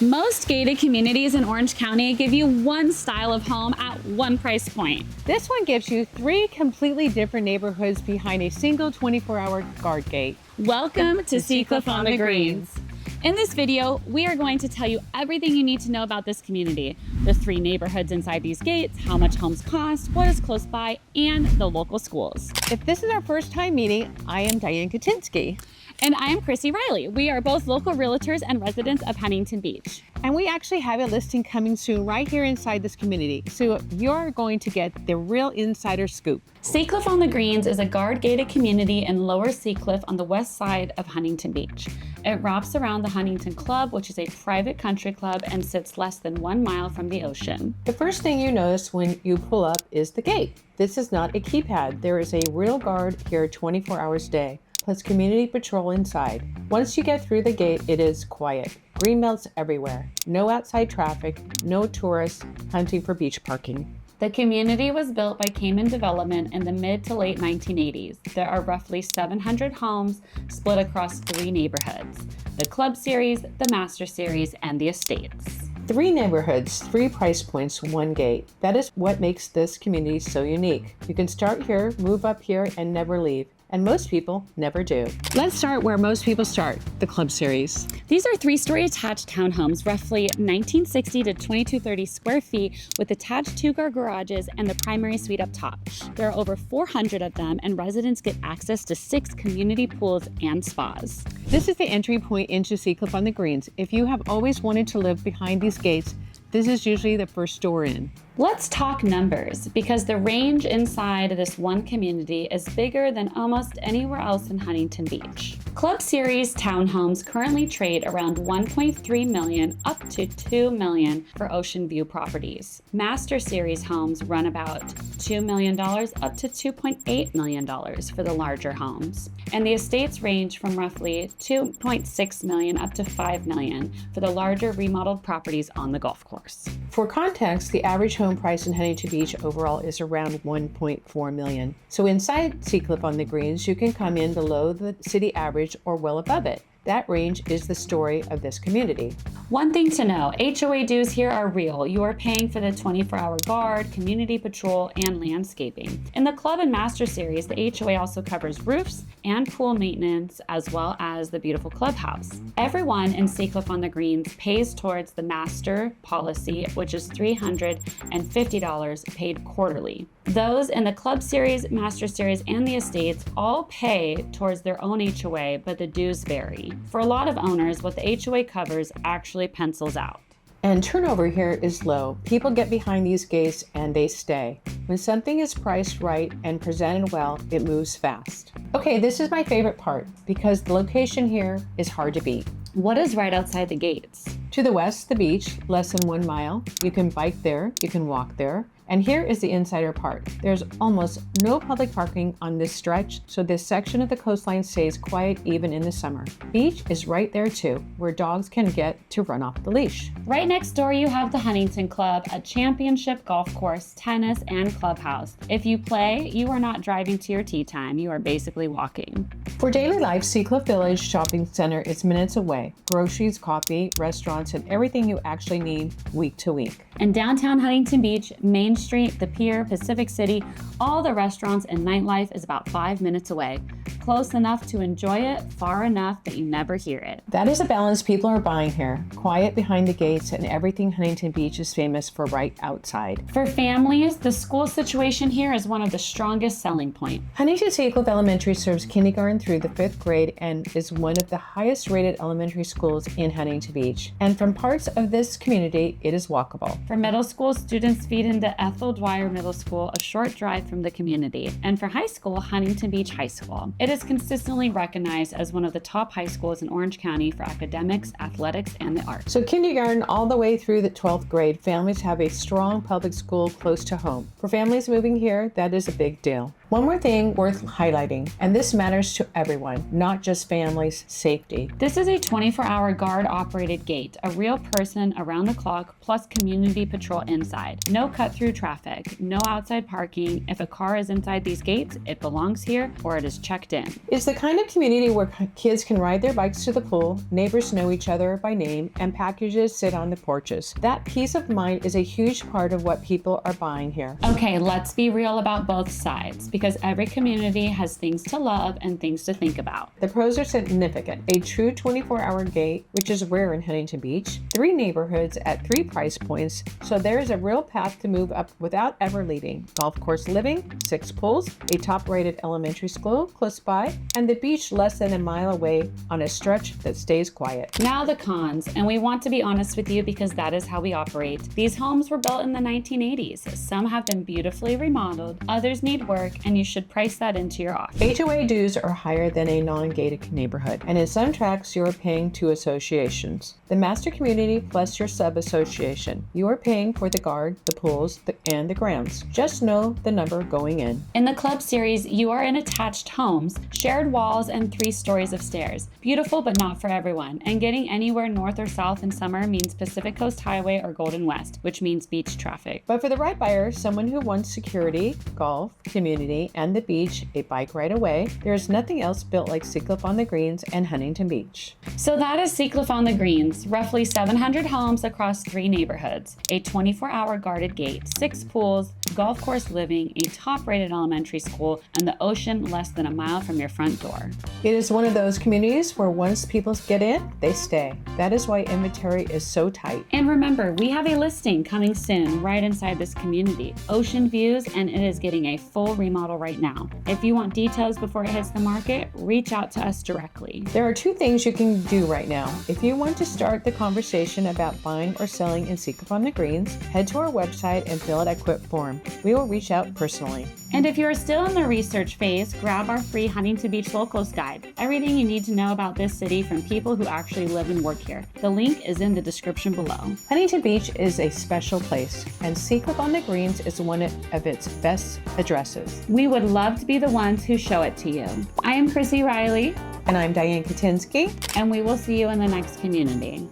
Most gated communities in Orange County give you one style of home at one price point. This one gives you 3 completely different neighborhoods behind a single 24-hour guard gate. Welcome to SeaCliff on the Greens. In this video, we are going to tell you everything you need to know about this community, the 3 neighborhoods inside these gates, how much homes cost, what is close by, and the local schools. If this is our first time meeting, I am Diane Kutinsky. And I am Chrissy Reilly. We are both local realtors and residents of Huntington Beach. And we actually have a listing coming soon right here inside this community. So you're going to get the real insider scoop. SeaCliff on the Greens is a guard-gated community in Lower SeaCliff on the west side of Huntington Beach. It wraps around the Huntington Club, which is a private country club and sits less than 1 mile from the ocean. The first thing you notice when you pull up is the gate. This is not a keypad. There is a real guard here 24 hours a day, plus community patrol inside. Once you get through the gate, it is quiet. Green belts everywhere. No outside traffic, no tourists hunting for beach parking. The community was built by Cayman Development in the mid to late 1980s. There are roughly 700 homes split across 3 neighborhoods: the Club Series, the Master Series, and the Estates. 3 neighborhoods, 3 price points, 1 gate. That is what makes this community so unique. You can start here, move up here, and never leave. And most people never do. Let's start where most people start, the Club Series. These are 3-story attached townhomes, roughly 1960 to 2230 square feet, with attached 2-car garages and the primary suite up top. There are over 400 of them, and residents get access to 6 community pools and spas. This is the entry point into SeaCliff on the Greens. If you have always wanted to live behind these gates, this is usually the first door in. Let's talk numbers, because the range inside this one community is bigger than almost anywhere else in Huntington Beach. Club Series townhomes currently trade around $1.3 million up to $2 million for ocean view properties. Master Series homes run about $2 million up to $2.8 million for the larger homes. And the estates range from roughly $2.6 million up to $5 million for the larger remodeled properties on the golf course. For context, the average home price in Huntington Beach overall is around $1.4 million. So inside SeaCliff on the Greens, you can come in below the city average or well above it. That range is the story of this community. One thing to know, HOA dues here are real. You are paying for the 24-hour guard, community patrol, and landscaping. In the Club and Master Series, the HOA also covers roofs and pool maintenance, as well as the beautiful clubhouse. Everyone in SeaCliff on the Greens pays towards the Master policy, which is $350 paid quarterly. Those in the Club Series, Master Series, and the Estates all pay towards their own HOA, but the dues vary. For a lot of owners, what the HOA covers actually pencils out. And turnover here is low. People get behind these gates and they stay. When something is priced right and presented well, it moves fast. Okay, this is my favorite part because the location here is hard to beat. What is right outside the gates? To the west, the beach, less than 1 mile. You can bike there, you can walk there. And here is the insider part. There's almost no public parking on this stretch, so this section of the coastline stays quiet even in the summer. Beach is right there too, where dogs can get to run off the leash. Right next door you have the Huntington Club, a championship golf course, tennis, and clubhouse. If you play, you are not driving to your tee time, you are basically walking. For daily life, SeaCliff Village Shopping Center is minutes away. Groceries, coffee, restaurants, and everything you actually need week to week. In downtown Huntington Beach, Main Street, the Pier, Pacific City, all the restaurants and nightlife is about 5 minutes away. Close enough to enjoy it, far enough that you never hear it. That is a balance people are buying here. Quiet behind the gates and everything Huntington Beach is famous for right outside. For families, the school situation here is one of the strongest selling points. Huntington SeaCliff Elementary serves kindergarten through the 5th grade and is one of the highest rated elementary schools in Huntington Beach. And from parts of this community, it is walkable. For middle school, students feed into Ethel Dwyer Middle School, a short drive from the community. And for high school, Huntington Beach High School. It is consistently recognized as one of the top high schools in Orange County for academics, athletics, and the arts. So kindergarten all the way through the 12th grade, families have a strong public school close to home. For families moving here, that is a big deal. One more thing worth highlighting, and this matters to everyone, not just families, safety. This is a 24-hour guard-operated gate, a real person around the clock, plus community patrol inside. No cut-through traffic, no outside parking. If a car is inside these gates, it belongs here or it is checked in. It's the kind of community where kids can ride their bikes to the pool, neighbors know each other by name, and packages sit on the porches. That peace of mind is a huge part of what people are buying here. Okay, let's be real about both sides, because every community has things to love and things to think about. The pros are significant. A true 24-hour gate, which is rare in Huntington Beach, 3 neighborhoods at 3 price points, so there is a real path to move up without ever leaving. Golf course living, 6 pools, a top-rated elementary school close by, and the beach less than a mile away on a stretch that stays quiet. Now the cons, and we want to be honest with you because that is how we operate. These homes were built in the 1980s. Some have been beautifully remodeled, others need work, and you should price that into your offer. HOA dues are higher than a non-gated neighborhood, and in some tracts you are paying to associations. The master community plus your sub-association. You are paying for the guard, the pools, and the grounds. Just know the number going in. In the club series, you are in attached homes, shared walls, and 3 stories of stairs. Beautiful, but not for everyone. And getting anywhere north or south in summer means Pacific Coast Highway or Golden West, which means beach traffic. But for the right buyer, someone who wants security, golf, community, and the beach, a bike ride away, there is nothing else built like SeaCliff on the Greens and Huntington Beach. So that is SeaCliff on the Greens, roughly 700 homes across 3 neighborhoods, a 24-hour guarded gate, 6 pools, golf course living, a top-rated elementary school, and the ocean less than a mile from your front door. It is one of those communities where once people get in, they stay. That is why inventory is so tight. And remember, we have a listing coming soon right inside this community. Ocean views, and it is getting a full remodel right now. If you want details before it hits the market, reach out to us directly. There are 2 things you can do right now. If you want to start the conversation about buying or selling in SeaCliff on the Greens, head to our website and fill out a quick form. We will reach out personally. And if you are still in the research phase, grab our free Huntington Beach Locals Guide. Everything you need to know about this city from people who actually live and work here. The link is in the description below. Huntington Beach is a special place, and SeaCliff on the Greens is one of its best addresses. We would love to be the ones who show it to you. I am Chrissy Reilly. And I'm Diane Kutinsky. And we will see you in the next community.